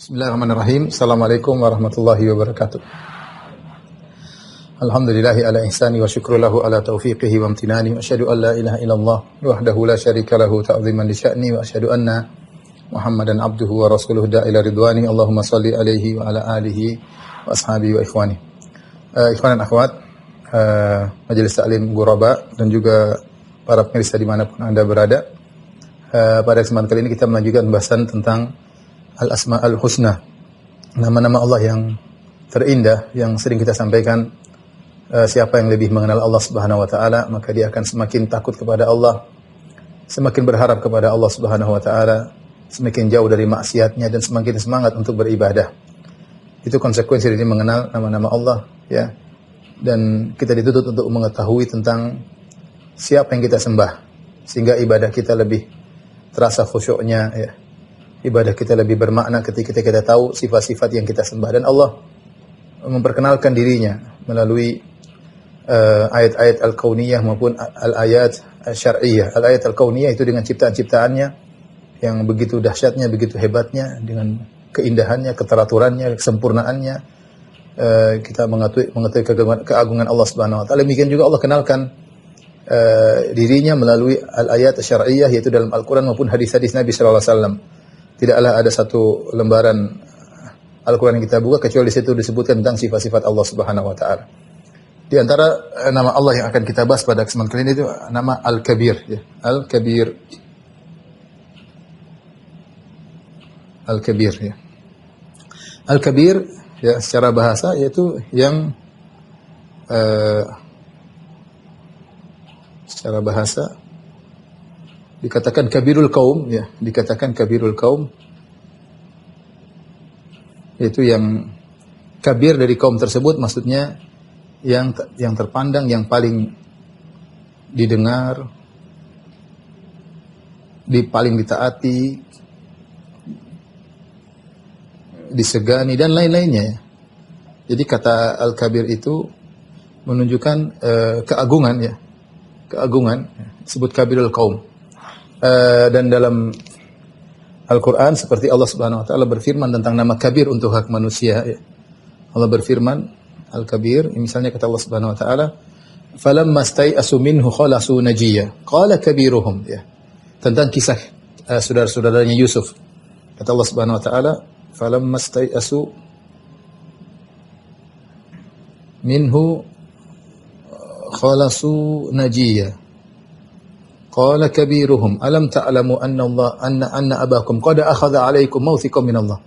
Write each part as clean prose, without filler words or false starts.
Bismillahirrahmanirrahim. Assalamualaikum warahmatullahi wabarakatuh. Alhamdulillahi ala ihsani wa syukru lahu ala taufiqihi wa amtinani wa asyhadu an la ilaha illallah wahdahu la syarika lahu ta'ziman li sya'ni wa asyhadu anna Muhammadan abduhu wa rasuluhu da'ila ridwani. Allahumma salli alaihi wa ala alihi wa ashabihi wa ikhwani. Ikhwan dan akhwat, Majelis Taklim Ghuraba dan juga para pemirsa dimanapun Anda berada. Pada kesempatan kali ini kita melanjutkan pembahasan tentang Al-Asma'ul Husna, nama-nama Allah yang terindah yang sering kita sampaikan. Siapa yang lebih mengenal Allah Subhanahu wa taala, maka dia akan semakin takut kepada Allah, semakin berharap kepada Allah Subhanahu wa taala, semakin jauh dari maksiatnya dan semakin semangat untuk beribadah. Itu konsekuensi dari mengenal nama-nama Allah, ya. Dan kita dituntut untuk mengetahui tentang siapa yang kita sembah sehingga ibadah kita lebih terasa khusyuknya, ya. Ibadah kita lebih bermakna ketika kita tahu sifat-sifat yang kita sembah. Dan Allah memperkenalkan dirinya melalui ayat-ayat al-kauniyah maupun al-ayat syar'iyyah. Al-ayat al-kauniyah itu dengan ciptaan-ciptaannya yang begitu dahsyatnya, begitu hebatnya, dengan keindahannya, keteraturannya, kesempurnaannya. Kita mengetahui keagungan Allah Subhanahu wa taala. Demikian juga Allah kenalkan dirinya melalui al-ayat syar'iyyah, yaitu dalam Al-Qur'an maupun hadis-hadis Nabi sallallahu alaihi wasallam. Tidaklah ada satu lembaran Al-Quran yang kita buka kecuali di situ disebutkan tentang sifat-sifat Allah Subhanahu wa taala. Di antara nama Allah yang akan kita bahas pada kesempatan kali ini itu nama Al-Kabir, ya. Al-Kabir. Al-Kabir, ya. Al-Kabir, ya, secara bahasa yaitu yang secara bahasa dikatakan kabirul kaum, ya, dikatakan kabirul kaum, yaitu yang kabir dari kaum tersebut, maksudnya yang terpandang, yang paling didengar, paling ditaati, disegani dan lain-lainnya. Jadi kata al-kabir itu menunjukkan keagungan, ya, keagungan, disebut kabirul kaum. Dan dalam Al-Quran seperti Allah Subhanahu wa taala berfirman tentang nama kabir untuk hak manusia, ya. Allah berfirman Al-Kabir, misalnya kata Allah Subhanahu wa taala, "Falamma stai'asu minhu khalasu najiyya, qala kabiruhum", ya. Tentang kisah saudara-saudaranya Yusuf. Kata Allah Subhanahu wa taala, "Falamma stai'asu minhu khalasu najiyya, qala kabiruhum alam ta'lamu anna abakum qad akhadha 'alaikum mawthiqan min Allah,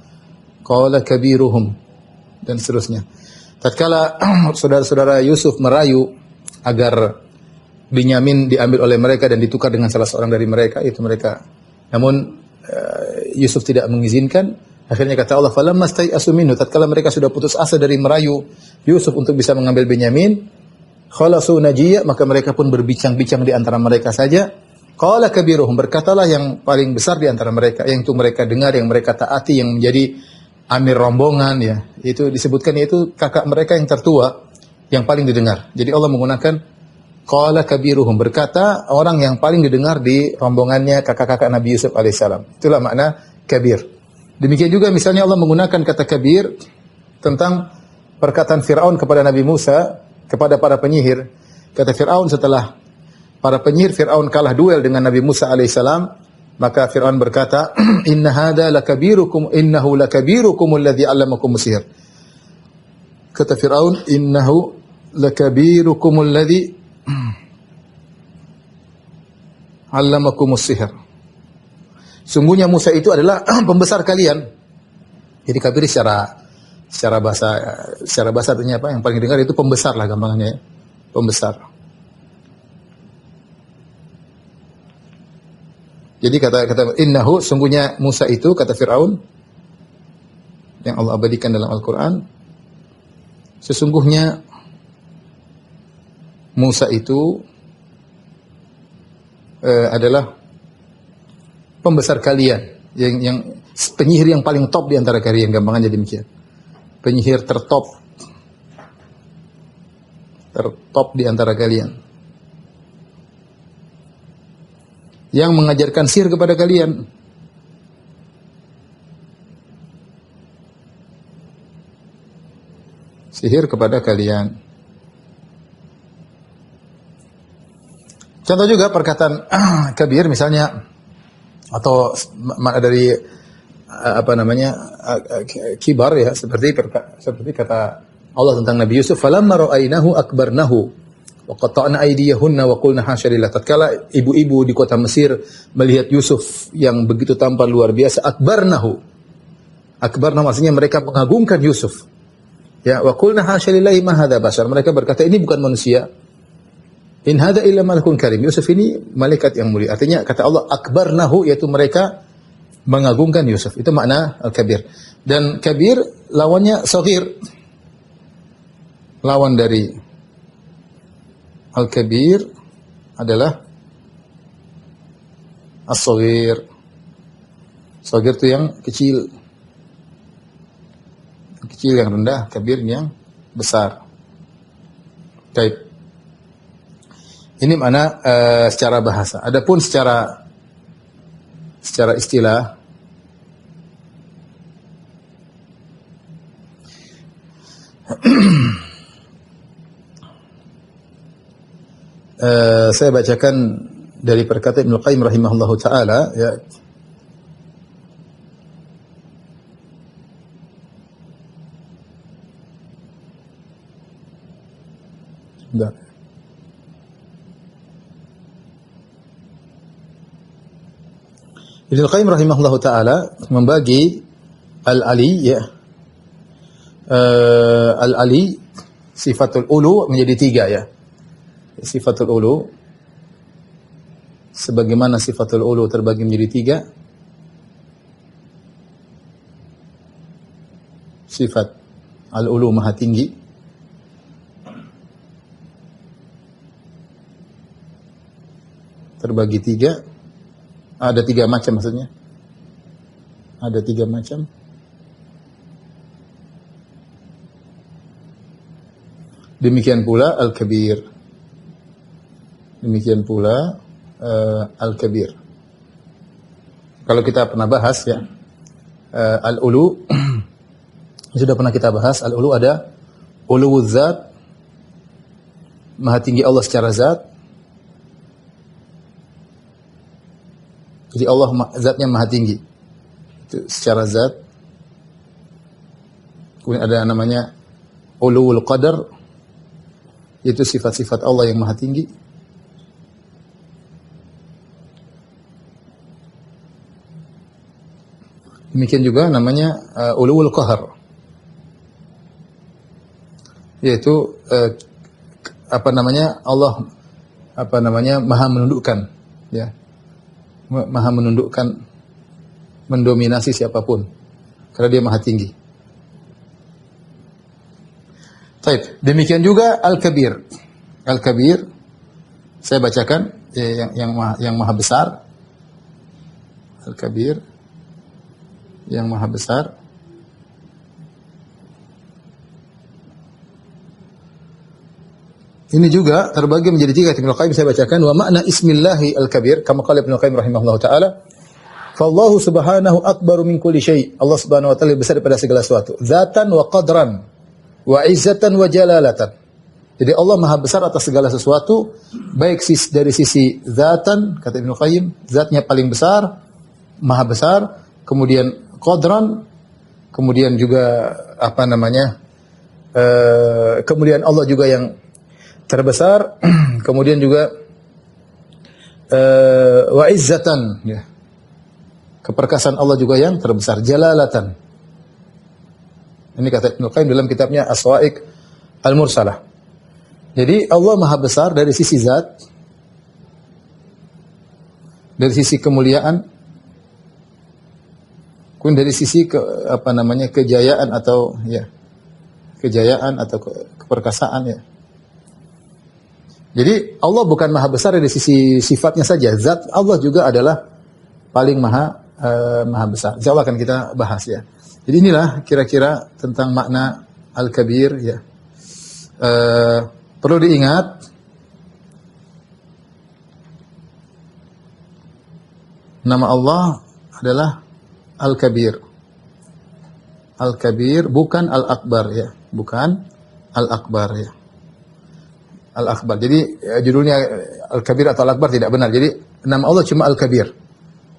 qala kabiruhum", dan seterusnya. Tatkala saudara-saudara Yusuf merayu agar Binyamin diambil oleh mereka dan ditukar dengan salah seorang dari mereka, itu mereka. Namun Yusuf tidak mengizinkan. Akhirnya kata Allah, "Falamma stai'asu minhu", tatkala mereka sudah putus asa dari merayu Yusuf untuk bisa mengambil Binyamin, khalasu najiyya, maka mereka pun berbincang-bincang di antara mereka saja. Qala kabiruhum, berkatalah yang paling besar di antara mereka, yang itu mereka dengar, yang mereka taati, yang menjadi amir rombongan, ya. Itu disebutkan, yaitu kakak mereka yang tertua, yang paling didengar. Jadi Allah menggunakan qala kabiruhum, berkata orang yang paling didengar di rombongannya kakak-kakak Nabi Yusuf alaihissalam. Itulah makna kabir. Demikian juga misalnya Allah menggunakan kata kabir tentang perkataan Fir'aun kepada Nabi Musa, kepada para penyihir. Kata Fir'aun setelah para penyihir Fir'aun kalah duel dengan Nabi Musa alaihissalam, maka Fir'aun berkata, innahu lakabirukum alladhi 'allamakum sihir. Kata Fir'aun, innahu lakabirukum alladhi 'allamakum sihir. Sungguhnya Musa itu adalah pembesar kalian. Jadi kabir secara bahasa artinya apa? Yang paling dengar itu pembesar lah gampangnya, ya. Pembesar. Jadi kata innahu, sungguhnya Musa itu, kata Fir'aun yang Allah abadikan dalam Al-Quran, sesungguhnya Musa itu adalah pembesar kalian, yang penyihir yang paling top di antara kalian, gampangannya demikian. Penyihir tertop di antara kalian, yang mengajarkan sihir kepada kalian. sihir kepada kalian. Contoh juga perkataan kabir misalnya, atau makna dari kibar ya, seperti kata Allah tentang Nabi Yusuf, falamma ra'ainahu akbarnahu wa qata'na aydiyahunna wa qulna hasya lillah. Tatkala ibu-ibu di kota Mesir melihat Yusuf yang begitu tampan luar biasa, akbarnahu maksudnya mereka mengagungkan Yusuf. Ya, wa qulna hasya lillahi ma hadza bashar. Mereka berkata ini bukan manusia. In hadza illa malakun karim. Yusuf ini malaikat yang mulia. Artinya kata Allah akbarnahu, yaitu mereka mengagungkan Yusuf. Itu makna al-kabir. Dan kabir lawannya saghir. Lawan dari al-kabir adalah as-saghir. Saghir itu yang kecil. Kecil yang rendah, kabir yang besar. Baik. Ini makna secara bahasa. Adapun secara istilah, saya bacakan dari perkataan Ibnu Qayyim rahimahullahu taala ya. Ibnu Qayyim rahimahullahu taala membagi al-ali ya. Al-ali sifatul ulu menjadi 3 ya. Sifatul ulu sebagaimana sifatul ulu terbagi menjadi 3. Sifat al-ulu maha tinggi, terbagi 3. Ada 3 macam maksudnya. Ada 3 macam. Demikian pula al-kabir. Demikian pula al-kabir. Kalau kita pernah bahas ya, al-ulu sudah pernah kita bahas. Al-ulu ada uluwuz zat, maha tinggi Allah secara zat. Jadi Allah zatnya maha tinggi. Itu secara zat. Kemudian ada namanya uluwul qadar, yaitu sifat-sifat Allah yang maha tinggi. Demikian juga namanya uluwul qahar, yaitu Allah maha menundukkan ya. Maha menundukkan, mendominasi siapapun karena dia maha tinggi. Baik, demikian juga al-kabir. Al-kabir saya bacakan yang maha besar. Al-kabir yang maha besar. Ini juga terbagi menjadi 3. Ibnu Qayyim saya bacakan, wa makna ismillahi al-kabir kama qala Ibnu Qayyim rahimahullahu taala, fallahu subhanahu akbaru min kulli syai'. Allah Subhanahu wa taala besar daripada segala sesuatu, dzatan wa qadran wa izzatan wa jalalatan. Jadi Allah maha besar atas segala sesuatu, baik dari sisi dzatan, kata Ibnu Qayyim, zatnya paling besar, maha besar, kemudian qadran, kemudian juga kemudian Allah juga yang terbesar, kemudian juga wa izzatan ya. Keperkasaan Allah juga yang terbesar, jalalatan. Ini kata Ibnu Qayyim dalam kitabnya As-Sawa'iq Al-Mursalah. Jadi Allah maha besar dari sisi zat, dari sisi kemuliaan, kemudian dari sisi kejayaan atau keperkasaan ya. Jadi Allah bukan maha besar dari sisi sifatnya saja, zat Allah juga adalah paling maha besar. Insyaallah akan kita bahas ya. Jadi inilah kira-kira tentang makna al-kabir ya. Perlu diingat nama Allah adalah al-kabir. Al-kabir bukan al-akbar ya, bukan Al-Akbar ya. Al-Akbar. Jadi judulnya Al-Kabir atau Al-Akbar tidak benar. Jadi nama Allah cuma Al-Kabir.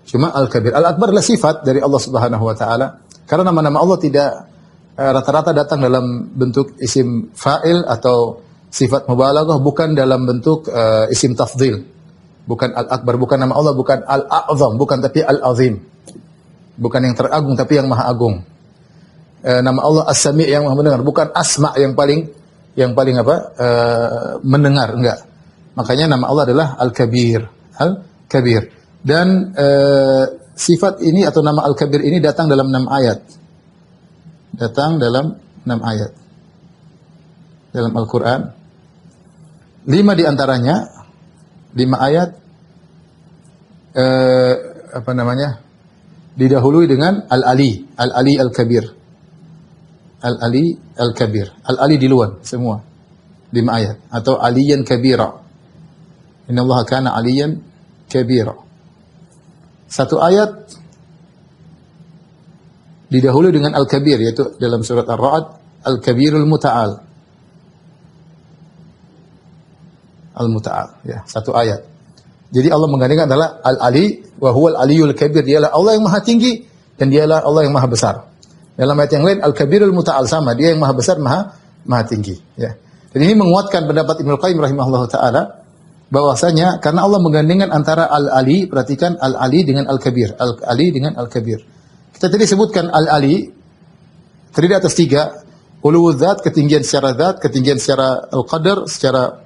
Cuma Al-Kabir. Al-Akbar adalah sifat dari Allah Subhanahu wa taala. Karena nama-nama Allah tidak rata-rata datang dalam bentuk isim fa'il atau sifat mubalaghah, bukan dalam bentuk isim tafdhil. Bukan Al-Akbar, bukan nama Allah, bukan Al-A'zam, bukan tapi Al-Azim. Bukan yang teragung tapi yang maha agung. Nama Allah As-Sami' yang maha mendengar, bukan Asma' yang paling mendengar, enggak. Makanya nama Allah adalah Al-Kabir. Al-Kabir. Dan sifat ini atau nama Al-Kabir ini datang dalam 6 ayat. Datang dalam 6 ayat. Dalam Al-Quran. 5 diantaranya, 5 ayat, didahului dengan Al-Ali. Al-Ali Al-Kabir. Al-Ali Al-Kabir. Al-Ali di luar semua. 5 ayat. Atau Aliyan Kabira. Inna Allah kana Aliyan Kabira. 1 ayat didahului dengan Al-Kabir, yaitu dalam surat Ar-Ra'd, Al-Kabirul Muta'al. Al-Muta'al, ya, 1 ayat. Jadi Allah menggandengkan adalah Al-Ali wa huwal Aliyul Kabir. Dialah Allah yang maha tinggi dan dialah Allah yang maha besar. Dalam ayat yang lain Al-Kabirul Muta'al sama, dia yang maha besar, maha tinggi, ya. Dan ini menguatkan pendapat Ibnu Qayyim rahimahullahu taala bahwasanya karena Allah menggandengkan antara Al-Ali, perhatikan Al-Ali dengan Al-Kabir, Al-Ali dengan Al-Kabir. Kita tadi sebutkan Al-Ali terdiri atas 3, uluwul dzat, ketinggian secara dzat, ketinggian secara al-qadar, secara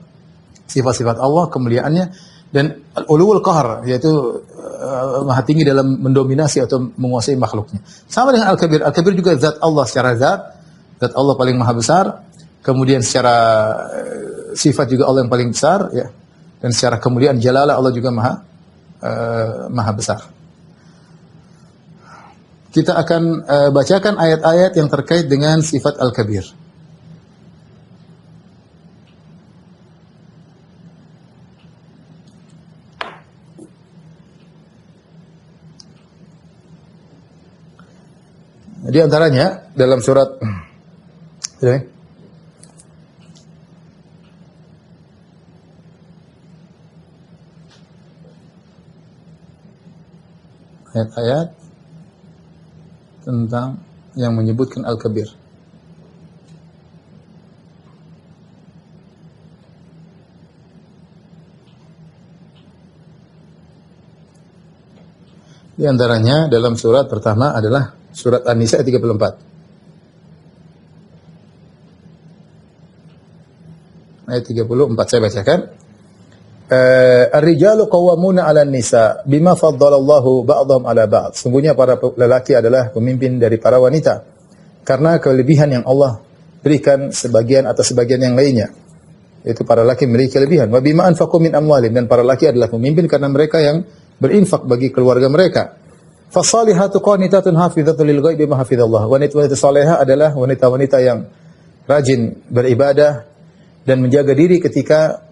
sifat-sifat Allah, kemuliaannya, dan uluwul qahr, yaitu maha tinggi dalam mendominasi atau menguasai makhluknya. Sama dengan Al-Kabir. Al-Kabir juga zat Allah secara zat Allah paling maha besar, kemudian secara sifat juga Allah yang paling besar, ya. Dan secara kemuliaan jalalah Allah juga maha besar. Kita akan bacakan ayat-ayat yang terkait dengan sifat Al-Kabir. Di antaranya dalam surat ayat-ayat tentang yang menyebutkan Al-Kabir. Di antaranya dalam surat pertama adalah surat An-Nisa ayat 34. Ayat 34 saya bacakan. Ar-rijalu qawwamuna 'alan nisa bima faddalallahu ba'dhum 'ala ba'd. Sungguhnya para lelaki adalah pemimpin dari para wanita karena kelebihan yang Allah berikan sebagian atas sebagian yang lainnya. Yaitu para lelaki memiliki kelebihan. Wa bima anfaqu min amwalihim, dan para lelaki adalah pemimpin karena mereka yang berinfak bagi keluarga mereka. Fasalihatu qanitatun hafizatul lil ghaibi bima hafizallah. Wanita-wanita salehah adalah wanita-wanita yang rajin beribadah dan menjaga diri ketika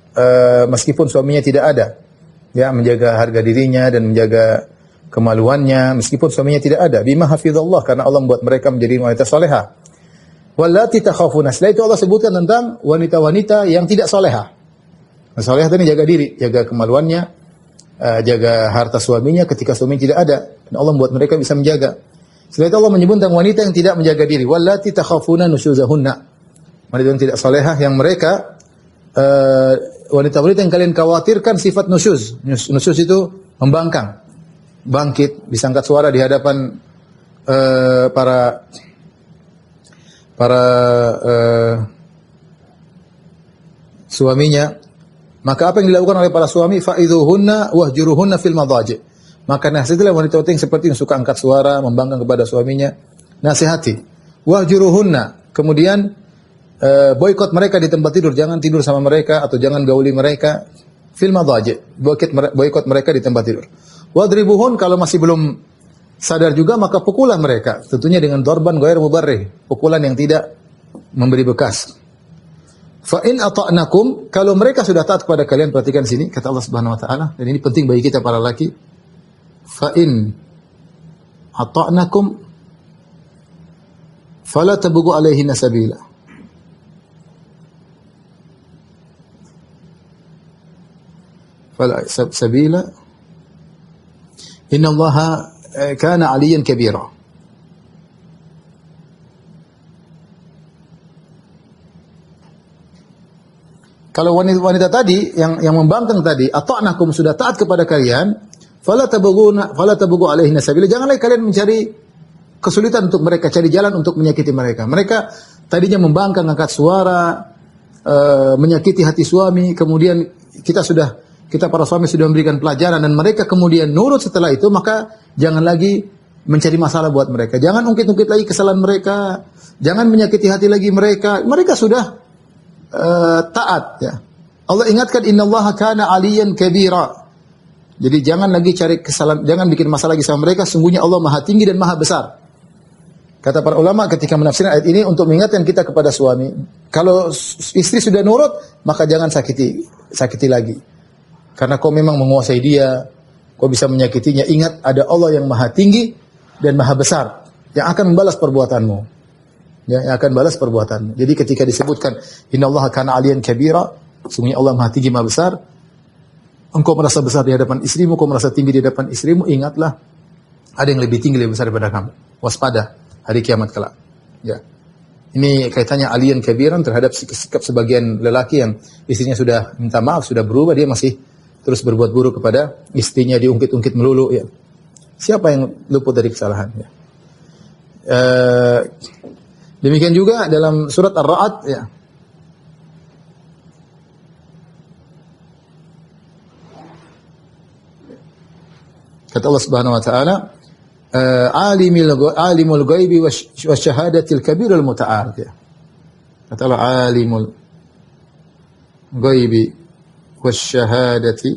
meskipun suaminya tidak ada. Ya, menjaga harga dirinya dan menjaga kemaluannya meskipun suaminya tidak ada. Bima hafizallah, karena Allah membuat mereka menjadi wanita salehah. Wallati takhafuna. Setelah itu Allah sebutkan tentang wanita-wanita yang tidak salehah. Salehah tadi jaga diri, jaga kemaluannya, jaga harta suaminya ketika suami tidak ada. Dan Allah membuat mereka bisa menjaga. Setelah itu Allah menyebut tentang wanita yang tidak menjaga diri. Wallati takhafuna nusyuzahunna. Wanita yang tidak salehah yang mereka wanita-wanita yang kalian khawatirkan sifat nusyuz. Nusyuz itu membangkang, bangkit, bisa angkat suara di hadapan para suaminya. Maka apa yang dilakukan oleh para suami? Fa'idhuhunna wahjuruhunna fil madaji'. Maka nasihatilah wanita-wanita yang seperti yang suka angkat suara, membangkang kepada suaminya. Nasihati. Wahjuruhunna. Kemudian boikot mereka di tempat tidur, jangan tidur sama mereka atau jangan gauli mereka. Fil madaji'. Boikot mereka di tempat tidur. Wadribuhun, kalau masih belum sadar juga maka pukulah mereka. Tentunya dengan dorban ghair mubarrih, pukulan yang tidak memberi bekas. Fa in ata'nakum, kalau mereka sudah taat kepada kalian, perhatikan sini kata Allah Subhanahu wa taala, dan ini penting bagi kita para laki. Fa in ata'nakum fala tabghu alaihinna sabila. fala sabila innallaha kana 'aliyan kabira. Kalau wanita tadi yang membangkang tadi, ata'nakum, sudah taat kepada kalian, fala tabghu alaihinna sabila, janganlah kalian mencari kesulitan untuk mereka, cari jalan untuk menyakiti mereka. Mereka tadinya membangkang, angkat suara, menyakiti hati suami, kemudian kita para suami sudah memberikan pelajaran dan mereka kemudian nurut setelah itu, maka jangan lagi mencari masalah buat mereka. Jangan ungkit-ungkit lagi kesalahan mereka, jangan menyakiti hati lagi mereka. Mereka sudah taat, ya. Allah ingatkan innallaha kana 'aliyan kabira. Jadi jangan lagi cari kesalahan, jangan bikin masalah lagi sama mereka, sungguhnya Allah Maha tinggi dan Maha besar. Kata para ulama ketika menafsirkan ayat ini untuk mengingatkan kita kepada suami, kalau istri sudah nurut, maka jangan sakiti lagi. Karena kau memang menguasai dia, kau bisa menyakitinya. Ingat ada Allah yang Maha tinggi dan Maha besar yang akan membalas perbuatanmu. Yang akan balas perbuatanmu. Jadi ketika disebutkan innallaha kana 'aliyan kabira, sungguhnya Allah Maha tinggi, Maha besar, engkau merasa besar di hadapan istrimu, engkau merasa tinggi di hadapan istrimu, ingatlah ada yang lebih tinggi, lebih besar daripada kamu. Waspada hari kiamat kelak. Ya. Ini kaitannya 'aliyan kabiran terhadap sikap sebagian lelaki yang istrinya sudah minta maaf, sudah berubah, dia masih terus berbuat buruk kepada istrinya, diungkit-ungkit melulu, ya. Siapa yang luput dari kesalahan, ya. Demikian juga dalam surat Ar-Ra'd, ya. Kata Allah Subhanahu wa taala, alimul ghaibi wasyahadatil kabirul muta'al, ya. Kata Allah, alimul ghaibi wasyahadati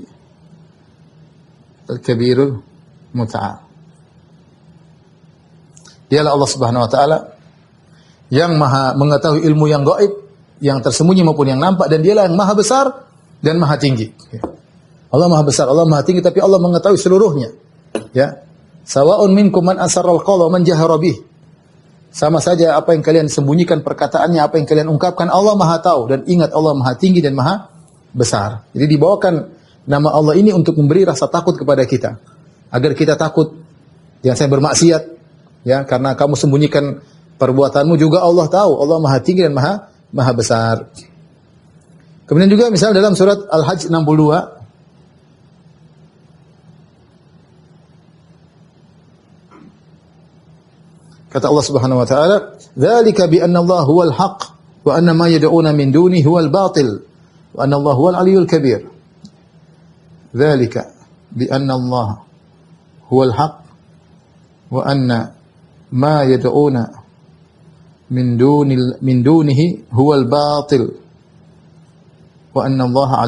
al-kabirul muta'al. Dialah Allah Subhanahu wa taala yang Maha mengetahui ilmu yang gaib, yang tersembunyi maupun yang nampak, dan dialah yang Maha besar dan Maha tinggi. Allah Maha besar, Allah Maha tinggi, tapi Allah mengetahui seluruhnya. Ya. Sawa'un minkum man asarral qawla wa man jahara bih. Sama saja apa yang kalian sembunyikan perkataannya, apa yang kalian ungkapkan, Allah Maha tahu, dan ingat Allah Maha tinggi dan Maha besar. Jadi dibawakan nama Allah ini untuk memberi rasa takut kepada kita, agar kita takut jangan saya bermaksiat, ya, karena kamu sembunyikan perbuatanmu, juga Allah tahu. Allah Maha tinggi dan Maha besar. Kemudian juga misalnya dalam surat Al-Hajj 62, kata Allah Subhanahu wa taala, "Dzalika bi anna Allah huwal haqq wa anna ma yad'una min dunihi huwal batil wa anna Allah huwal aliyyul kabir." Dzalika bi anna Allah huwal haqq wa anna ma yad'una min dunihi huwal batil wa anna Allah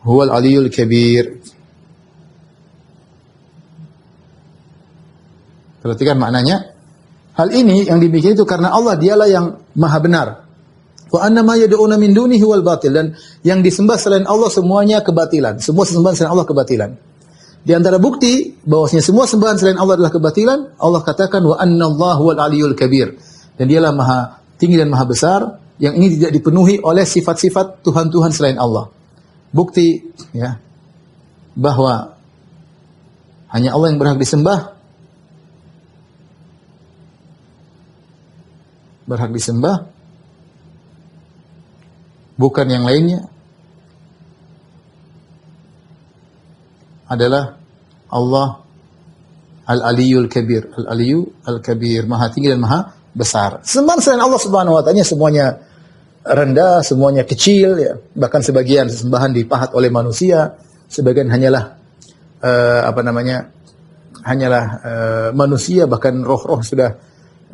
huwal aliyyul kabir. Perhatikan maknanya. Hal ini yang dibikin itu karena Allah dialah yang Maha benar. Wa anna ma yad'una min dunihi huwal batil, dan yang disembah selain Allah semuanya kebatilan. Semua sembahan selain Allah kebatilan. Di antara bukti bahwasanya semua sembahan selain Allah adalah kebatilan, Allah katakan wa anna Allah huwal aliyyul kabir. Dan dialah Maha tinggi dan Maha besar, yang ini tidak dipenuhi oleh sifat-sifat Tuhan-Tuhan selain Allah. Bukti, ya, bahwa hanya Allah yang berhak disembah, bukan yang lainnya, adalah Allah Al-Aliyyul Kabir. Al-Aliyyu Al-Kabir, Maha tinggi dan Maha besar. Sembahan selain Allah Subhanahu wa taala semuanya rendah, semuanya kecil, ya. Bahkan sebagian sembahan dipahat oleh manusia, sebagian hanyalah manusia, bahkan roh-roh sudah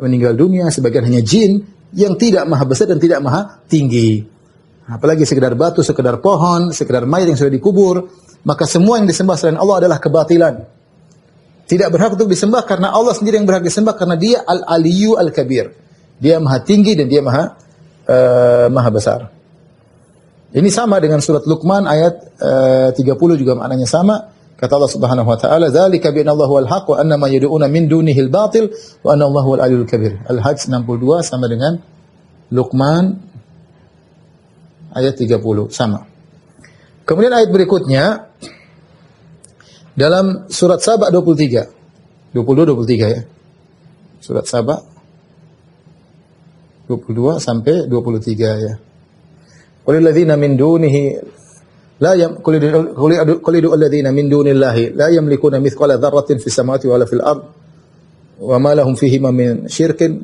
meninggal dunia, sebagian hanya jin yang tidak Maha besar dan tidak Maha tinggi. Apalagi sekedar batu, sekedar pohon, sekedar mayat yang sudah dikubur, maka semua yang disembah selain Allah adalah kebatilan. Tidak berhak untuk disembah karena Allah sendiri yang berhak disembah, karena Dia Al-Aliyyu Al-Kabir. Dia Maha tinggi dan Dia Maha besar. Ini sama dengan surat Luqman ayat 30 juga maknanya sama. Kata Allah Subhanahu wa taala, "Dzalika bi anna Allahu al-haq wa anna ma yad'una min dunihi al-batil wa anna Allahu al-aliyyul kabir." Al-Hajj 62 sama dengan Luqman ayat 30 sama. Kemudian ayat berikutnya dalam surat Saba 23. 22 23 ya. Surat Saba 22 sampai 23 ya. Qul ladzina min dunihi la qul ladzina min dunillahi la yamlikuna mithqala dzarratin fis samawati wala fil ard wa ma lahum fihi min syirkin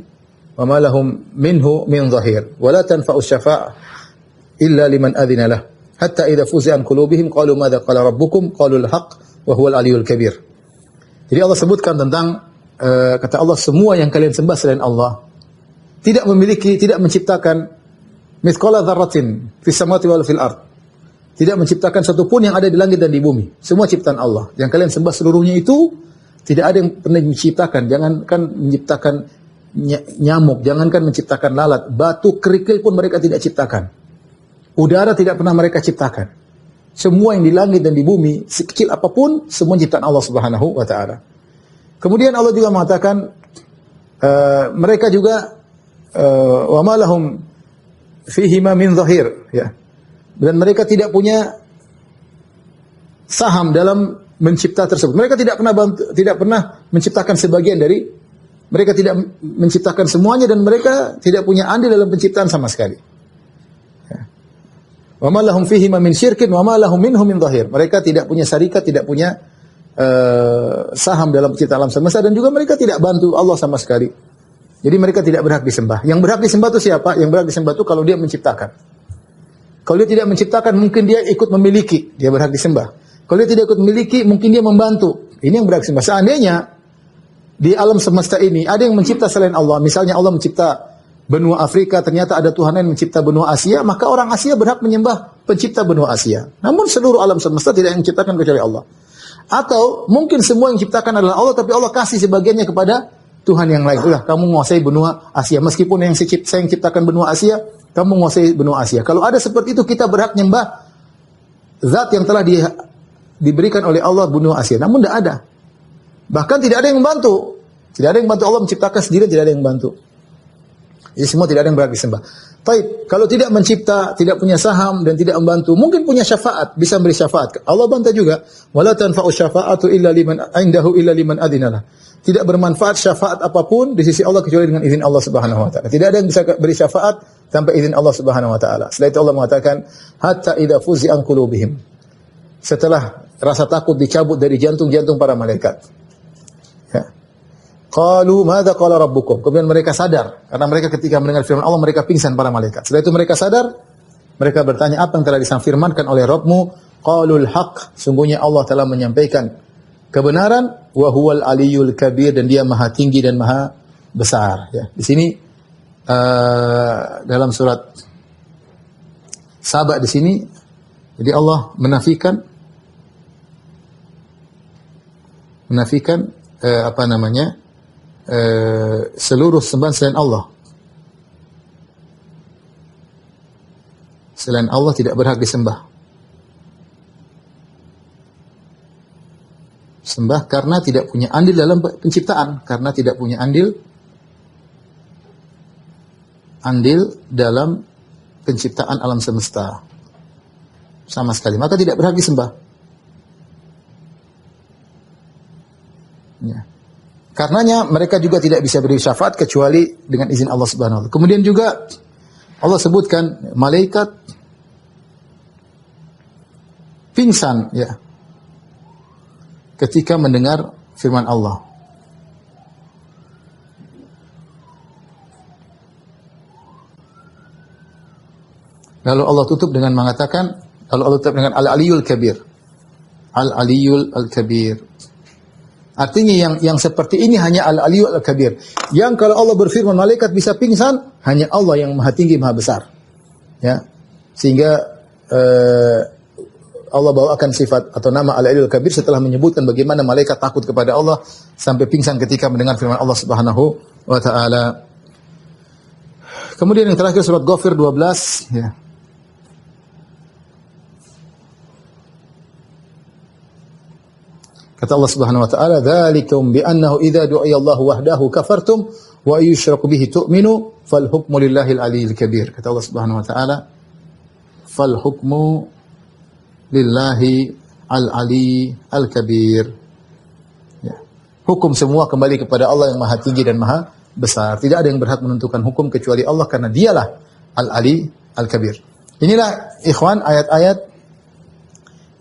wa ma lahum minhu min dhahir wa la tanfa'u syafa'ah illa liman adzina lah hatta idza fuzi'a an qulubihim qalu madza qala rabbukum qalu al-haqq wa huwal aliyyul kabir. Jadi Allah sebutkan tentang kata Allah, semua yang kalian sembah selain Allah tidak memiliki, tidak menciptakan mithqala dzarratin fis samawati wal fil ard. Tidak menciptakan satu pun yang ada di langit dan di bumi. Semua ciptaan Allah. Yang kalian sembah seluruhnya itu tidak ada yang pernah menciptakan. Jangankan menciptakan nyamuk, jangankan menciptakan lalat, batu kerikil pun mereka tidak ciptakan. Udara tidak pernah mereka ciptakan. Semua yang di langit dan di bumi, sekecil apapun, semua ciptaan Allah Subhanahu wa taala. Kemudian Allah juga mengatakan mereka juga wa ma lahum fihi ma min zahir, ya. Dan mereka tidak punya saham dalam mencipta tersebut. Mereka tidak pernah menciptakan sebagian dari, mereka tidak menciptakan semuanya, dan mereka tidak punya andil dalam penciptaan sama sekali. Wa ma lahum fihi ma min syirkin wa ma lahum minhu min zahir. Mereka tidak punya syarikat, tidak punya saham dalam penciptaan alam semesta, dan juga mereka tidak bantu Allah sama sekali. Jadi mereka tidak berhak disembah. Yang berhak disembah itu siapa? Yang berhak disembah itu kalau dia menciptakan. Kalau dia tidak menciptakan, mungkin dia ikut memiliki, dia berhak disembah. Kalau dia tidak ikut memiliki, mungkin dia membantu. Ini yang berhak disembah. Seandainya di alam semesta ini ada yang mencipta selain Allah, misalnya Allah mencipta benua Afrika, ternyata ada Tuhan yang mencipta benua Asia, maka orang Asia berhak menyembah pencipta benua Asia. Namun seluruh alam semesta tidak yang menciptakan kecuali Allah. Atau mungkin semua yang diciptakan adalah Allah, tapi Allah kasih sebagiannya kepada Tuhan yang lain. Ulah, kamu menguasai benua Asia. Meskipun yang saya yang ciptakan benua Asia, kamu menguasai benua Asia. Kalau ada seperti itu, kita berhak menyembah zat yang telah diberikan oleh Allah benua Asia. Namun tidak ada. Bahkan tidak ada yang membantu. Tidak ada yang membantu Allah menciptakan sendiri, tidak ada yang membantu. Jadi semua tidak ada yang berhak disembah. Taib, kalau tidak mencipta, tidak punya saham dan tidak membantu, mungkin punya syafaat, bisa beri syafaat. Allah bantah juga, wala tanfa'u syafa'atu illa liman indahu illa liman adinalah. Tidak bermanfaat syafaat apapun di sisi Allah kecuali dengan izin Allah Subhanahu wa taala. Tidak ada yang bisa beri syafaat tanpa izin Allah Subhanahu wa taala. Setelah itu Allah mengatakan, hatta idza fuzi'a an qulubihim. Setelah rasa takut dicabut dari jantung-jantung para malaikat. Ya. Qalu madza qala rabbukum. Kemudian mereka sadar, karena mereka ketika mendengar firman Allah mereka pingsan para malaikat. Setelah itu mereka sadar, mereka bertanya, apa yang telah disafirmankan oleh Rabbmu? Qalul haqq. Sungguhnya Allah telah menyampaikan kebenaran, wa huwal aliyyul kabir, dan dia maha tinggi dan maha besar. Ya. Di sini dalam surat Saba di sini, jadi Allah menafikan seluruh sembahan selain Allah. Selain Allah tidak berhak disembah. Sembah karena tidak punya andil dalam penciptaan, karena tidak punya andil dalam penciptaan alam semesta sama sekali, maka tidak berhak disembah. Ya. Karenanya mereka juga tidak bisa beri syafaat kecuali dengan izin Allah Subhanahu wa taala. Kemudian juga Allah sebutkan malaikat pingsan, ya, ketika mendengar firman Allah. Lalu Allah tutup dengan mengatakan, lalu Allah tutup dengan Al-Aliyyul Kabir. Al-Aliyyul Al-Kabir. Artinya yang seperti ini hanya Al-Aliyyul Al-Kabir. Yang kalau Allah berfirman malaikat bisa pingsan, hanya Allah yang maha tinggi, maha besar. Ya. Sehingga Allah bawakan sifat atau nama Al-Aliyyul Kabir setelah menyebutkan bagaimana malaikat takut kepada Allah sampai pingsan ketika mendengar firman Allah Subhanahu wa taala. Kemudian yang terakhir surat Ghafir 12, ya. Kata Allah Subhanahu wa taala, "Dzalikum bi annahu idza du'iya Allahu wahdahu kafartum wa yusyraku bihi tu'minu fal hukmu lillahil aliyyil kabir." Kata Allah Subhanahu wa taala, "Fal hukmu lillahi al-ali al-kabir. Ya. Hukum semua kembali kepada Allah yang maha tinggi dan maha besar. Tidak ada yang berhak menentukan hukum kecuali Allah karena dialah al-ali al-kabir. Inilah ikhwan ayat-ayat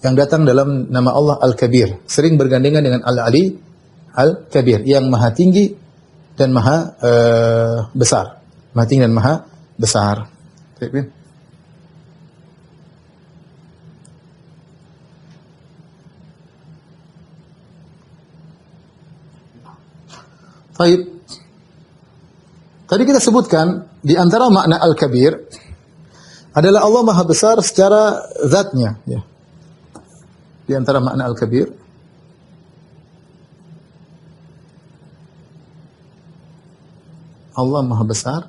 yang datang dalam nama Allah al-kabir. Sering bergandengan dengan al-ali al-kabir. Yang maha tinggi dan maha besar. Maha tinggi dan maha besar. Baik. Tadi kita sebutkan di antara makna al-kabir adalah Allah maha besar secara zatnya. Ya. Di antara makna al-kabir Allah maha besar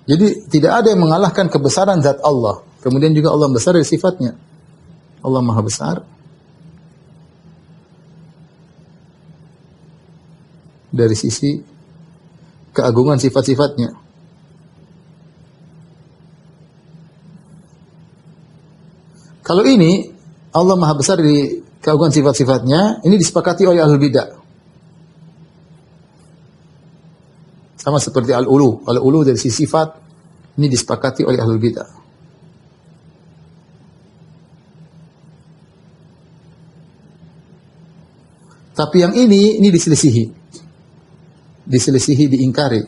jadi tidak ada yang mengalahkan kebesaran zat Allah. Kemudian juga Allah besar dari sifatnya. Allah maha besar dari sisi keagungan sifat-sifatnya. Kalau ini Allah maha besar di keagungan sifat-sifatnya, ini disepakati oleh ahlul bidah. Sama seperti al-ulu. Al-ulu dari sisi sifat, ini disepakati oleh ahlul bidah. Tapi yang ini diselisihi. Diselisihi, diingkari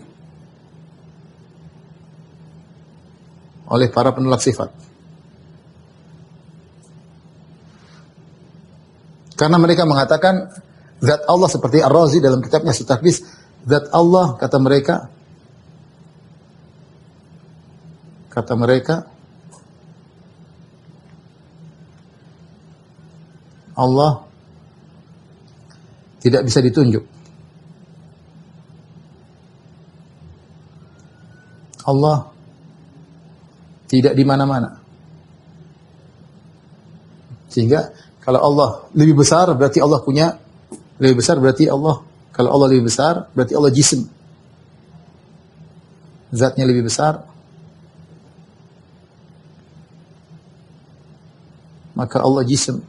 oleh para penolak sifat. Karena mereka mengatakan zat Allah seperti Ar-Razi dalam kitabnya At-Taqdis, zat Allah kata mereka Allah tidak bisa ditunjuk. Allah tidak di mana-mana. Sehingga kalau Allah lebih besar berarti Allah punya lebih besar berarti Allah. Kalau Allah lebih besar berarti Allah jism. Zatnya lebih besar. Maka Allah jism.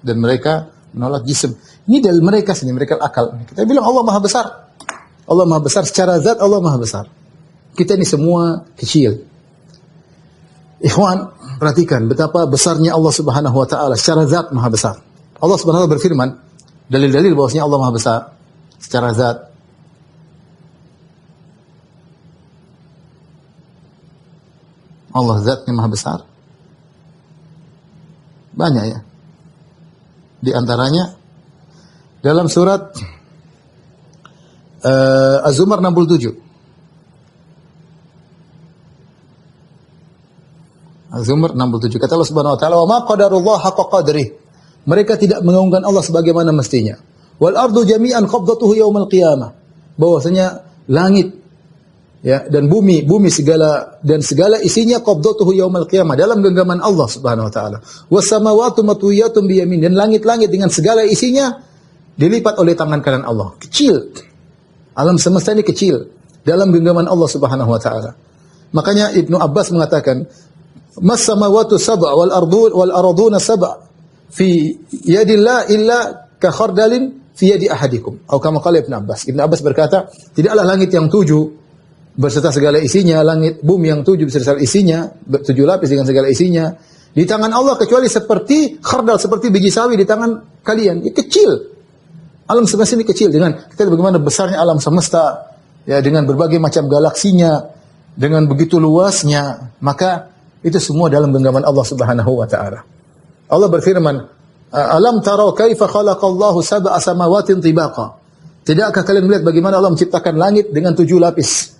Dan mereka menolak jism. Ini dari mereka sendiri, mereka akal. Kita bilang Allah maha besar. Allah maha besar secara zat, Allah maha besar. Kita ini semua kecil. Ikhwan, perhatikan betapa besarnya Allah Subhanahu wa taala secara zat maha besar. Allah Subhanahu wa taala berfirman, dalil-dalil bahwasanya Allah maha besar secara zat. Allah zatnya maha besar. Banyak ya. Di antaranya dalam surat Az-Zumar 67. Az-Zumar 67. Kata Allah Subhanahu wa taala, "Wa ma qadarullah haqqa qadrih." Mereka tidak mengagungkan Allah sebagaimana mestinya. Wal ardu jami'an qabdatuhu yaumal qiyamah. Bahwasanya langit ya dan bumi segala isinya qabdatuhu yaumal qiyamah dalam genggaman Allah Subhanahu wa taala. Was samawati matwiyatun bi yamin, dan langit-langit dengan segala isinya dilipat oleh tangan kanan Allah. Kecil. Alam semesta ini kecil dalam genggaman Allah Subhanahu wa taala. Makanya Ibnu Abbas mengatakan, "Mas samawati sab'a wal arduna sab'a fi yadillah illa ka khardalin fi yadi ahadikum." Atau kama qala Ibnu Abbas. Ibnu Abbas berkata, tidaklah langit yang 7 berserta segala isinya, langit bumi yang 7 berserta isinya, 7 lapis dengan segala isinya di tangan Allah kecuali seperti khardal, seperti biji sawi di tangan kalian. Ini kecil. Alam semesta ini kecil. Dengan kita lihat bagaimana besarnya alam semesta, ya, dengan berbagai macam galaksinya, dengan begitu luasnya, maka itu semua dalam genggaman Allah Subhanahu wa taala. Allah berfirman, "Alam tarau kaifa khalaqallahu sab'a samawatin tibaqa?" Tidakkah kalian melihat bagaimana Allah menciptakan langit dengan 7 lapis?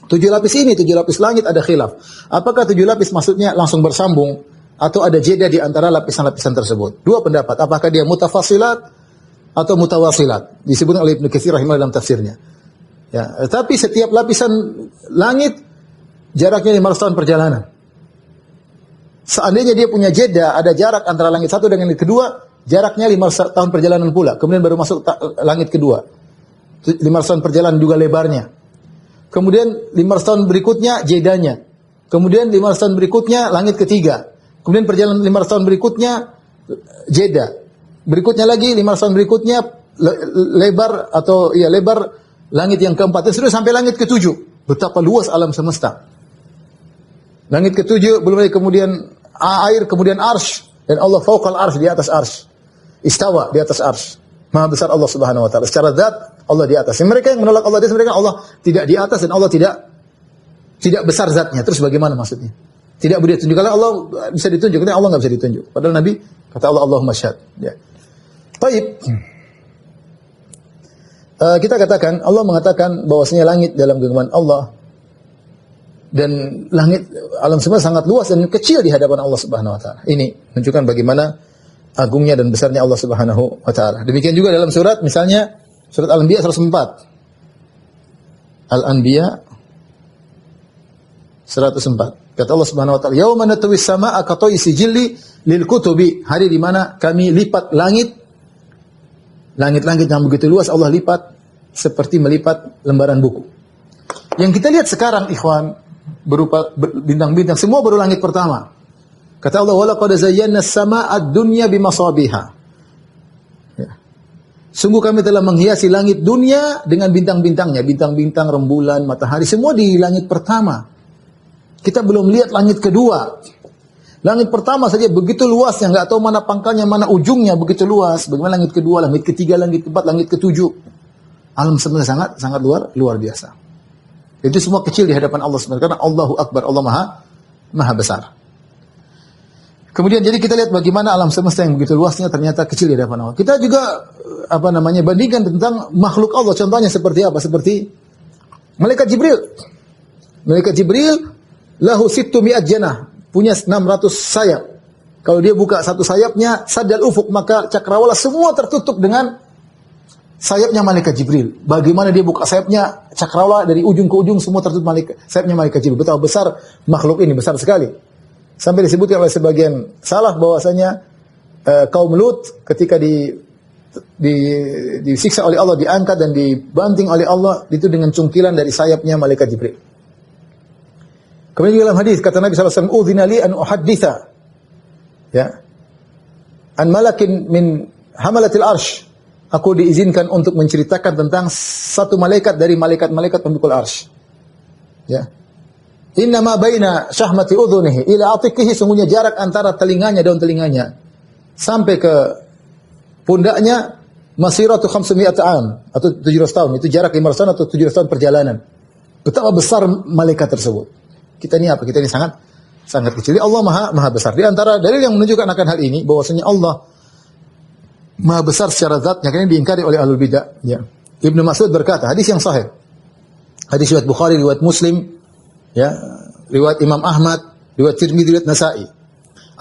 7 lapis ini, 7 lapis langit ada khilaf. Apakah 7 lapis maksudnya langsung bersambung atau ada jeda di antara lapisan-lapisan tersebut? Dua pendapat. Apakah dia mutafasilat atau mutawasilat? Disebutkan oleh Ibnu Katsir rahimahullah dalam tafsirnya. Ya, tapi setiap lapisan langit jaraknya 500 tahun perjalanan. Seandainya dia punya jeda, ada jarak antara langit satu dengan langit kedua, jaraknya 500 tahun perjalanan pula. Kemudian baru masuk langit kedua. 500 tahun perjalanan juga lebarnya. Kemudian 500 tahun berikutnya jedanya. Kemudian 500 tahun berikutnya langit ketiga. Kemudian perjalanan 500 tahun berikutnya jeda. Berikutnya lagi 500 tahun berikutnya lebar langit yang keempat. Dan sudah sampai langit ketujuh. Betapa luas alam semesta. Langit ketujuh belum lagi kemudian air, kemudian arsy. Dan Allah fauqal arsy, di atas arsy. Istawa di atas arsy. Maha besar Allah Subhanahu wa taala. Secara zat Allah di atas. Mereka yang menolak Allah di atas, mereka Allah tidak di atas dan Allah tidak besar zatnya. Terus bagaimana maksudnya? Tidak boleh ditunjuk. Kalau Allah bisa ditunjuk, Allah nggak bisa ditunjuk. Padahal Nabi kata Allah, Allahumma syahad. Ya. Baik. Kita katakan, Allah mengatakan bahwasanya langit dalam genggaman Allah dan langit alam semesta sangat luas dan kecil di hadapan Allah Subhanahu wa taala. Ini menunjukkan bagaimana agungnya dan besarnya Allah Subhanahu wa taala. Demikian juga dalam surat misalnya surat Al-Anbiya 104. Al-Anbiya 104. Kata Allah Subhanahu wa taala, "Yauma natwis samaa'a katoi sijilli lil kutubi." Hari di mana kami lipat langit-langit yang begitu luas Allah lipat seperti melipat lembaran buku. Yang kita lihat sekarang ikhwan berupa bintang-bintang semua baru langit pertama. Kata Allah, "Walaqad zayyana as-samaa'a ad-dunya bimasabiha." Ya. Sungguh kami telah menghiasi langit dunia dengan bintang-bintangnya, bintang-bintang, rembulan, matahari, semua di langit pertama. Kita belum lihat langit kedua. Langit pertama saja begitu luasnya, enggak tahu mana pangkalnya, mana ujungnya, begitu luas. Bagaimana langit kedua, langit ketiga, langit keempat, langit ketujuh. Alam semesta sangat luar biasa. Itu semua kecil di hadapan Allah Subhanahu wa taala karena Allahu Akbar, Allah Maha besar. Kemudian jadi kita lihat bagaimana alam semesta yang begitu luasnya ternyata kecil di hadapan Allah. Kita juga bandingkan tentang makhluk Allah. Contohnya seperti apa? Seperti malaikat Jibril. Malaikat Jibril lahu 600 janah, punya 600 sayap. Kalau dia buka satu sayapnya, sadal ufuk, maka cakrawala semua tertutup dengan sayapnya malaikat Jibril. Bagaimana dia buka sayapnya, cakrawala dari ujung ke ujung semua tertutup sayapnya malaikat Jibril. Betapa besar makhluk ini, besar sekali. Sampai disebutkan oleh sebagian salaf bahwasanya kaum Lut ketika disiksa oleh Allah, diangkat dan dibanting oleh Allah itu dengan cungkilan dari sayapnya malaikat Jibril. Kemudian dalam hadis kata Nabi sallallahu alaihi wasallam, "Udzina li an uhadditsa." Ya. An malakin min hamalatil arsh. Aku diizinkan untuk menceritakan tentang satu malaikat dari malaikat-malaikat pemikul arsy. Ya. Inna ma baina syahmati udhunihi ila atikihi, sungguhnya jarak antara telinganya, daun telinganya sampai ke pundaknya masiratu 500 am atau 700 tahun. Itu jarak 500 tahun atau 700 tahun perjalanan. Betapa besar malaikat tersebut. Kita ini apa? Kita ini sangat kecil. Allah maha besar. Di antara dalil yang menunjukkan akan hal ini bahwasanya Allah maha besar secara zatnya, karena diingkari oleh ahlul bidah. Ya. Ibnu Mas'ud berkata, hadis yang sahih. Hadis riwayat Bukhari, riwayat Muslim, ya, riwayat Imam Ahmad, riwayat Tirmidzi, riwayat Nasa'i.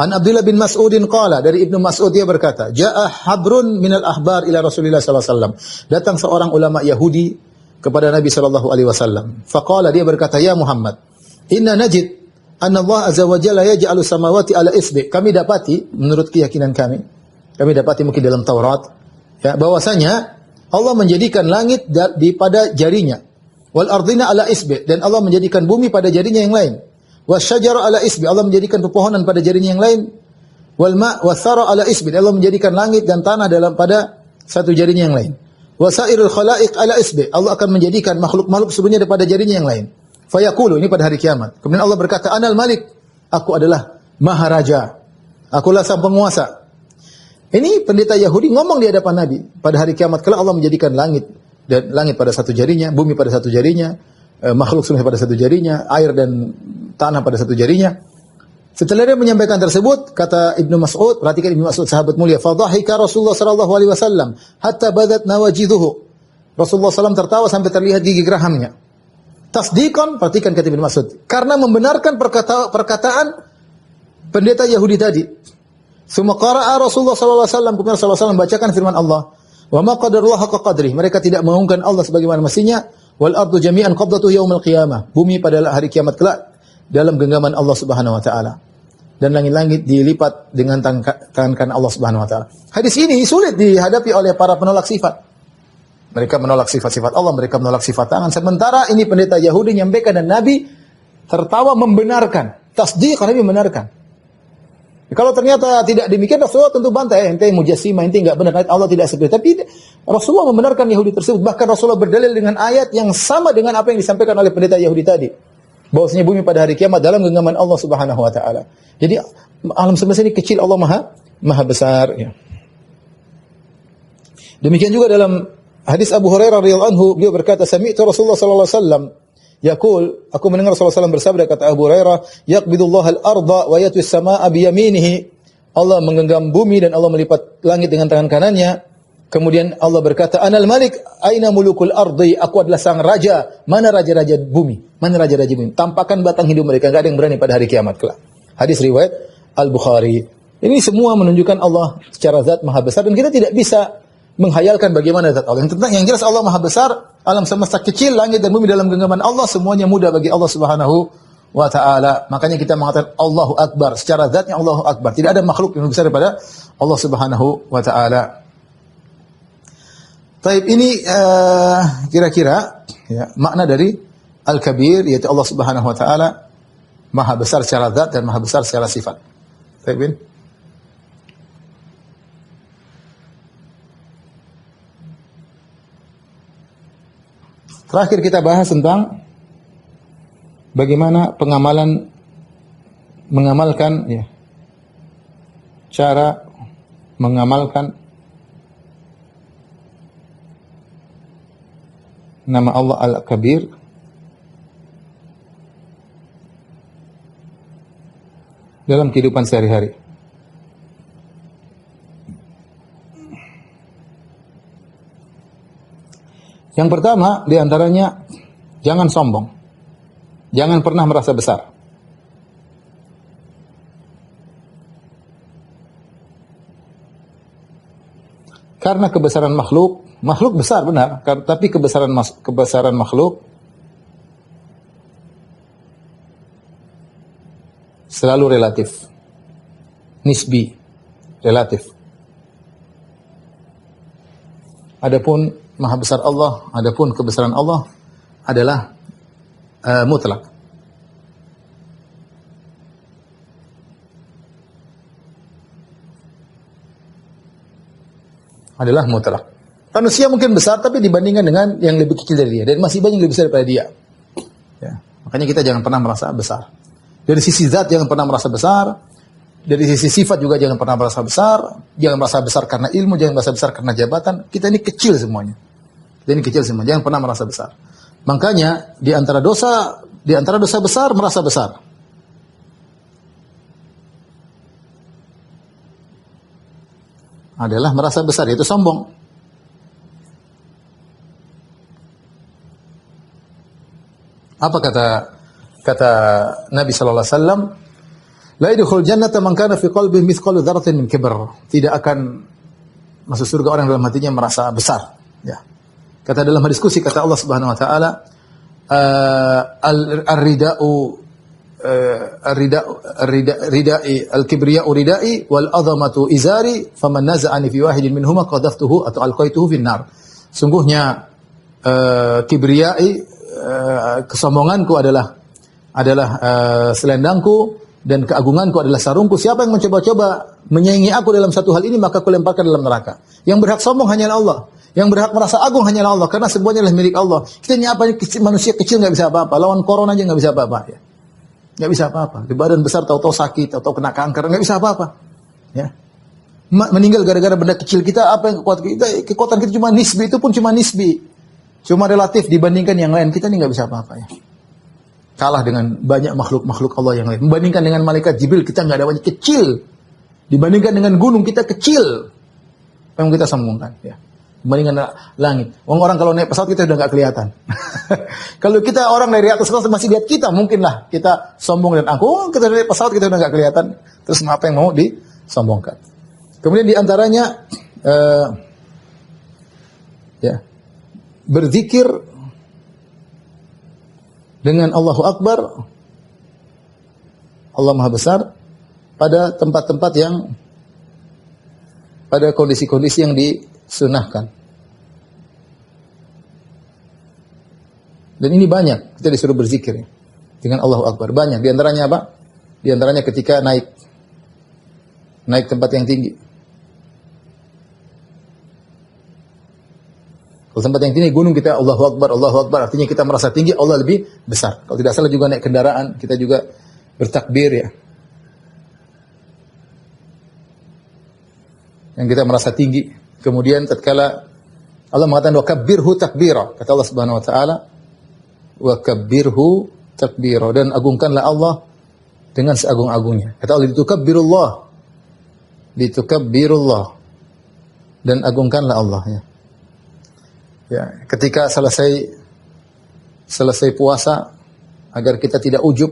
An Abdullah bin Mas'udin qala, dari Ibnu Mas'ud dia berkata, "Ja'a habrun minal ahbar ila Rasulillah sallallahu alaihi wasallam." Datang seorang ulama Yahudi kepada Nabi sallallahu alaihi wasallam. Faqala, dia berkata, "Ya Muhammad, inna najid anna Allah azza wa jalla yaj'alu samawati ala isbi." Kami dapati, menurut keyakinan kami dapati mungkin dalam Taurat, ya, bahwasanya Allah menjadikan langit pada jarinya. Wal ardina ala isbi, dan Allah menjadikan bumi pada jarinya yang lain. Wasyajara ala isbi, Allah menjadikan pepohonan pada jarinya yang lain. Wal ma' wathara ala isbi, Allah menjadikan langit dan tanah pada satu jarinya yang lain. Wasairul khalaiq ala isbi, Allah akan menjadikan makhluk-makhluk sebelumnya pada jarinya yang lain. Fayaqulu, ini pada hari kiamat. Kemudian Allah berkata, "Anal Malik, aku adalah Maharaja. Akulah sang penguasa." Ini pendeta Yahudi ngomong di hadapan Nabi. Pada hari kiamat kelak Allah menjadikan langit pada satu jarinya, bumi pada satu jarinya, makhluk semuanya pada satu jarinya, air dan tanah pada satu jarinya. Setelah dia menyampaikan tersebut, kata Ibnu Mas'ud, perhatikan Ibnu Mas'ud sahabat mulia, "Fadhahika Rasulullah sallallahu alaihi wasallam hatta badat nawajidhuhu." Rasulullah SAW tertawa sampai terlihat gigi gerahamnya. Tasdiqan, perhatikan kata Ibnu Mas'ud, karena membenarkan perkataan pendeta Yahudi tadi. Summa qara'a Rasulullah sallallahu alaihi wasallam, kemudian Rasulullah SAW membacakan firman Allah, "Wa ma qadarullah haqqa qadri." Mereka tidak mengagungkan Allah sebagaimana mestinya. Wal ardu jami'an qabdatuhu yaumil qiyamah. Bumi pada hari kiamat kelak dalam genggaman Allah Subhanahu wa taala. Dan langit-langit dilipat dengan tangan Allah Subhanahu wa taala. Hadis ini sulit dihadapi oleh para penolak sifat. Mereka menolak sifat-sifat Allah, mereka menolak sifat tangan. Sementara ini pendeta Yahudi nyampaikan dan Nabi tertawa membenarkan. Tasdiq, Nabi membenarkan. Kalau ternyata tidak demikian, Rasulullah tentu bantai, ente mujassimah, ente enggak benar, Allah tidak seperti. Tapi Rasulullah membenarkan Yahudi tersebut. Bahkan Rasulullah berdalil dengan ayat yang sama dengan apa yang disampaikan oleh pendeta Yahudi tadi. Bahwasanya bumi pada hari kiamat dalam genggaman Allah Subhanahu wa taala. Jadi alam semesta ini kecil, Allah maha besar, ya. Demikian juga dalam hadis Abu Hurairah radhiyallahu anhu, beliau berkata, "Sami'tu Rasulullah sallallahu alaihi wasallam yaqul," aku mendengar Rasulullah SAW bersabda, kata Abu Hurairah, "Yaqbidullahu al-arda wa yatwi as-samaa'a bi yaminihi." Allah menggenggam bumi dan Allah melipat langit dengan tangan kanannya. Kemudian Allah berkata, "Anal malik, aina mulukul ardi?" Aku adalah sang raja. Mana raja-raja bumi? Mana raja-raja bumi? Tampakkan batang hidung mereka, enggak ada yang berani pada hari kiamat kelak. Hadis riwayat Al-Bukhari. Ini semua menunjukkan Allah secara zat maha besar dan kita tidak bisa menghayalkan bagaimana zat Allah. Yang jelas Allah maha besar, alam semesta kecil, langit dan bumi dalam genggaman Allah, semuanya mudah bagi Allah Subhanahu wa taala. Makanya kita mengatakan Allahu Akbar, secara zatnya Allahu Akbar. Tidak ada makhluk yang lebih besar daripada Allah Subhanahu wa taala. Taib, ini kira-kira ya, makna dari Al-Kabir, yaitu Allah Subhanahu wa taala maha besar secara zat dan maha besar secara sifat. Taib. Terakhir kita bahas tentang bagaimana mengamalkan ya, cara mengamalkan nama Allah Al-Kabir dalam kehidupan sehari-hari. Yang pertama diantaranya, jangan sombong. Jangan pernah merasa besar. Karena kebesaran makhluk besar benar, tapi kebesaran makhluk selalu relatif. Nisbi, relatif. Adapun maha besar Allah, adapun kebesaran Allah adalah mutlak. Adalah mutlak. Manusia mungkin besar, tapi dibandingkan dengan yang lebih kecil dari dia, dan masih banyak yang lebih besar daripada dia. Ya. Makanya kita jangan pernah merasa besar. Dari sisi zat jangan pernah merasa besar. Dari sisi sifat juga jangan pernah merasa besar. Jangan merasa besar karena ilmu, jangan merasa besar karena jabatan. Kita ini kecil semuanya. Jangan pernah merasa besar. Makanya di antara dosa besar merasa besar. Adalah merasa besar, yaitu sombong. Apa kata Nabi sallallahu alaihi wasallam? La yadkhul jannata man kana fi qalbihi mithqalu dzarratin min kibr. Tidak akan masuk surga orang dalam hatinya merasa besar, ya. Kata dalam diskusi, kata Allah Subhanahu wa taala, al-kibriya'u ridai wal 'azamatu izari faman naza'ani fi wahidin minhuma qadhaftuhu atau alqaituhu fin nar. Sungguhnya kibriyai, kesombonganku adalah selendangku dan keagunganku adalah sarungku. Siapa yang mencoba-coba menyaingi aku dalam satu hal ini, maka aku lemparkan dalam neraka. Yang berhak sombong hanyalah Allah. Yang berhak merasa agung hanyalah Allah, karena semuanya adalah milik Allah. Kita ini apa? Manusia kecil nggak bisa apa-apa. Lawan corona aja nggak bisa apa-apa. Ya. Nggak bisa apa-apa. Di badan besar tahu-tahu sakit, tahu-tahu kena kanker, nggak bisa apa-apa. Ya. Meninggal gara-gara benda kecil kita. Apa yang kekuatan kita cuma nisbi, itu pun cuma nisbi. Cuma relatif dibandingkan yang lain. Kita ini nggak bisa apa-apa, ya. Kalah dengan banyak makhluk Allah yang lain. Membandingkan dengan malaikat Jibril, kita nggak ada banyak, kecil. Dibandingkan dengan gunung, kita kecil. Yang kita sombongkan, ya. Dibandingkan langit. Orang kalau naik pesawat kita udah nggak kelihatan. Kalau kita orang dari atas pesawat masih lihat kita, mungkinlah kita sombong dan angkuh. Kita naik pesawat kita udah nggak kelihatan. Terus apa yang mau disombongkan? Kemudian diantaranya, ya, berzikir dengan Allahu Akbar, Allah Maha Besar, pada tempat-tempat yang, pada kondisi-kondisi yang disunahkan. Dan ini banyak, kita disuruh berzikir ya, dengan Allahu Akbar. Banyak, di antaranya apa? Di antaranya ketika naik tempat yang tinggi. Kalau tempat yang tinggi, gunung, kita Allahu Akbar, artinya kita merasa tinggi, Allah lebih besar. Kalau tidak salah juga naik kendaraan, kita juga bertakbir ya. Yang kita merasa tinggi. Kemudian tatkala Allah mengatakan wa kabbirhu takbira, kata Allah Subhanahu wa taala, wa kabbirhu takbira, dan agungkanlah Allah dengan seagung-agungnya. Kata Allah, litukabbirullah, dan agungkanlah Allah ya. Ya, ketika selesai puasa, agar kita tidak ujub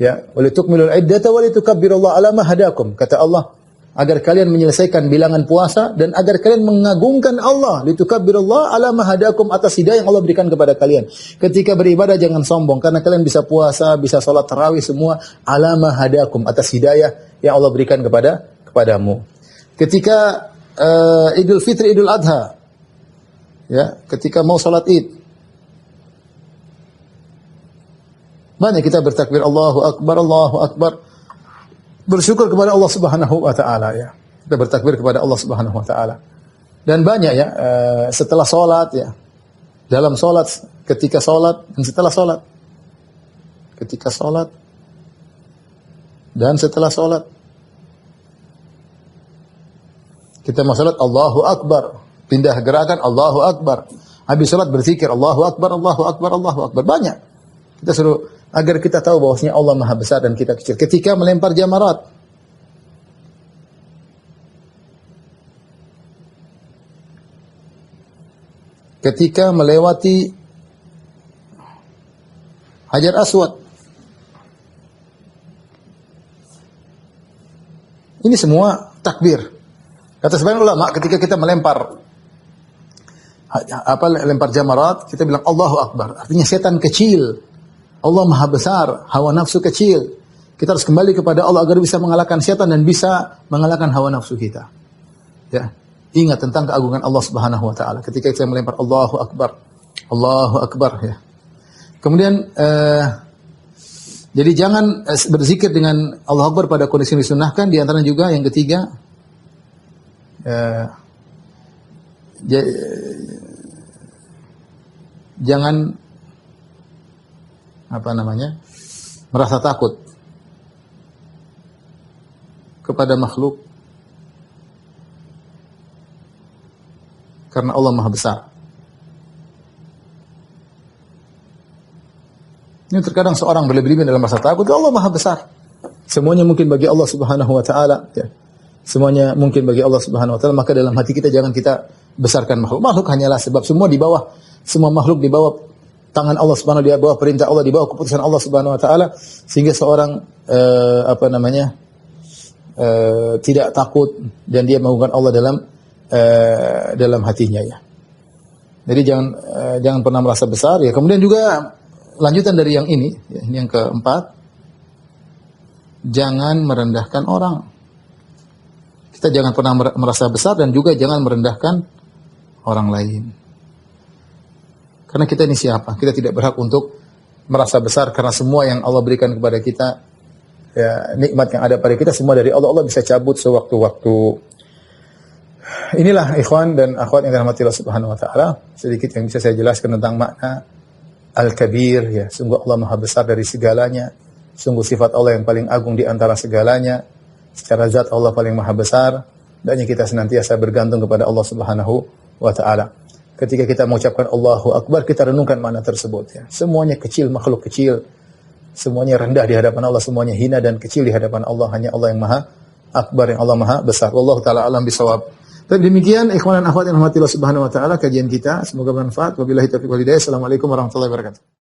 ya, walitukmilul iddata walitukabbirullaha ala ma hadakum, kata Allah, agar kalian menyelesaikan bilangan puasa dan agar kalian mengagungkan Allah, litukabbirullaha ala ma hadakum, atas hidayah yang Allah berikan kepada kalian. Ketika beribadah jangan sombong, karena kalian bisa puasa, bisa salat tarawih semua ala ma hadakum, atas hidayah yang Allah berikan kepadamu. Ketika Idul Fitri, Idul Adha, ya, ketika mau salat Id, banyak kita bertakbir Allahu Akbar, bersyukur kepada Allah Subhanahu wa taala ya. Kita bertakbir kepada Allah Subhanahu wa taala. Dan banyak ya, setelah salat ya, dalam salat, ketika salat dan setelah salat. Ketika salat dan setelah salat. Kita mau salat Allahu Akbar, pindah gerakan Allahu Akbar. Habis salat berzikir Allahu Akbar, Allahu Akbar, Allahu Akbar. Banyak. Kita suruh agar kita tahu bahwasanya Allah Maha Besar dan kita kecil. Ketika melempar jamarat, ketika melewati Hajar Aswad, ini semua takbir. Kata sebagian ulama, ketika kita melempar lempar jamarat, kita bilang Allahu Akbar, artinya setan kecil. Allah Maha Besar, hawa nafsu kecil. Kita harus kembali kepada Allah agar bisa mengalahkan setan dan bisa mengalahkan hawa nafsu kita. Ya, ingat tentang keagungan Allah Subhanahu wa taala ketika kita melempar Allahu Akbar. Allahu Akbar ya. Kemudian jadi jangan berzikir dengan Allahu Akbar pada kondisi yang disunnahkan. Di antara juga yang ketiga, jangan merasa takut kepada makhluk, karena Allah Maha Besar. Ini terkadang seorang berlebihan dalam rasa takut, Allah Maha Besar. Semuanya mungkin bagi Allah Subhanahu wa taala, ya. Semuanya mungkin bagi Allah Subhanahu wa taala, maka dalam hati kita jangan kita besarkan makhluk. Makhluk hanyalah sebab, semua makhluk di bawah tangan Allah Subhanahu wa taala, di bawah perintah Allah, di bawah keputusan Allah Subhanahu wa taala, sehingga seorang tidak takut dan dia mengagungkan Allah dalam hatinya ya. Jadi jangan pernah merasa besar ya. Kemudian juga lanjutan dari yang ini, ya, ini yang keempat, jangan merendahkan orang. Kita jangan pernah merasa besar dan juga jangan merendahkan orang lain. Karena kita ini siapa? Kita tidak berhak untuk merasa besar karena semua yang Allah berikan kepada kita, ya, nikmat yang ada pada kita semua dari Allah. Allah bisa cabut sewaktu-waktu. Inilah ikhwan dan akhwat yang dirahmati Allah Subhanahu wa taala, sedikit yang bisa saya jelaskan tentang makna Al-Kabir ya. Sungguh Allah Maha Besar dari segalanya. Sungguh sifat Allah yang paling agung di antara segalanya. Secara zat Allah paling Maha Besar. Dan kita senantiasa bergantung kepada Allah Subhanahu wa taala. Ketika kita mengucapkan Allahu Akbar, kita renungkan makna tersebut ya. Semuanya kecil, makhluk kecil. Semuanya rendah di hadapan Allah, semuanya hina dan kecil di hadapan Allah. Hanya Allah yang Maha Akbar, yang Allah Maha Besar. Wallahu taala alam bisawab. Dan demikian ikhwan dan akhwat yang dirahmati Allah Subhanahu wa taala, kajian kita, semoga bermanfaat. Wabillahi taufiq wal hidayah. Assalamualaikum warahmatullahi wabarakatuh.